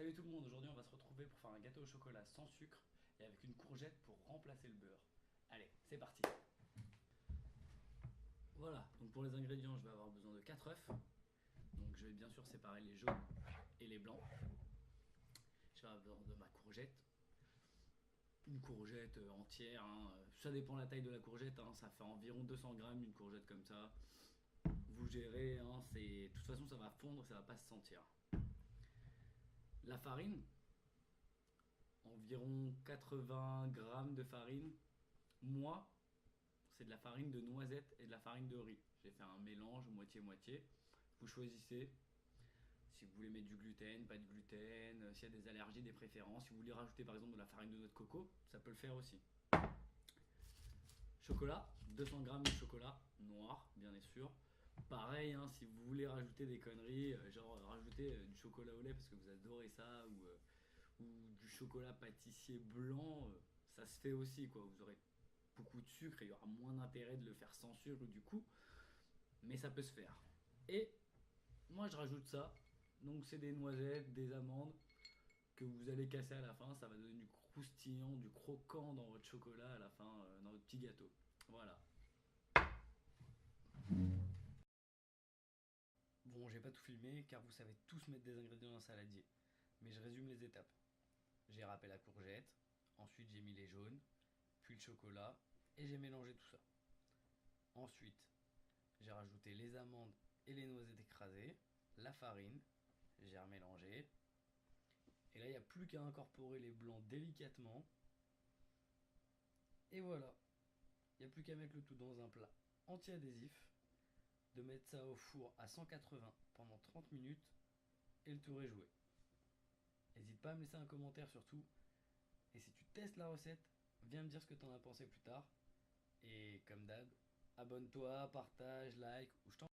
Salut tout le monde, aujourd'hui on va se retrouver pour faire un gâteau au chocolat sans sucre et avec une courgette pour remplacer le beurre. Allez, c'est parti. Voilà, donc pour les ingrédients je vais avoir besoin de 4 œufs. Donc je vais bien sûr séparer les jaunes et les blancs. Je vais avoir besoin de ma courgette. Une courgette entière, hein. Ça dépend de la taille de la courgette, hein. Ça fait environ 200 grammes une courgette comme ça. Vous gérez, hein. De toute façon ça va fondre, ça va pas se sentir. La farine, environ 80 grammes de farine. Moi, c'est de la farine de noisette et de la farine de riz. J'ai fait un mélange moitié-moitié. Vous choisissez si vous voulez mettre du gluten, pas de gluten, s'il y a des allergies, des préférences. Si vous voulez rajouter par exemple de la farine de noix de coco, ça peut le faire aussi. Chocolat, 200 grammes de chocolat noir, bien sûr. Pareil, hein, si vous voulez rajouter des conneries, genre rajouter du chocolat au lait parce que vous adorez ça, ou du chocolat pâtissier blanc, ça se fait aussi, quoi. Vous aurez beaucoup de sucre et il y aura moins d'intérêt de le faire sans sucre du coup, mais ça peut se faire. Et moi je rajoute ça, donc c'est des noisettes, des amandes que vous allez casser à la fin, ça va donner du croustillant, du croquant dans votre chocolat à la fin, dans votre petit gâteau. Voilà. Bon, j'ai pas tout filmé car vous savez tous mettre des ingrédients dans un saladier, mais je résume les étapes. J'ai râpé la courgette, ensuite j'ai mis les jaunes, puis le chocolat et j'ai mélangé tout ça. Ensuite, j'ai rajouté les amandes et les noisettes écrasées, la farine, j'ai remélangé. Et là, il n'y a plus qu'à incorporer les blancs délicatement. Et voilà, il n'y a plus qu'à mettre le tout dans un plat anti-adhésif, de mettre ça au four à 180 pendant 30 minutes et le tour est joué. N'hésite pas à me laisser un commentaire surtout. Et si tu testes la recette, viens me dire ce que tu en as pensé plus tard. Et comme d'hab, abonne-toi, partage, like ou je t'en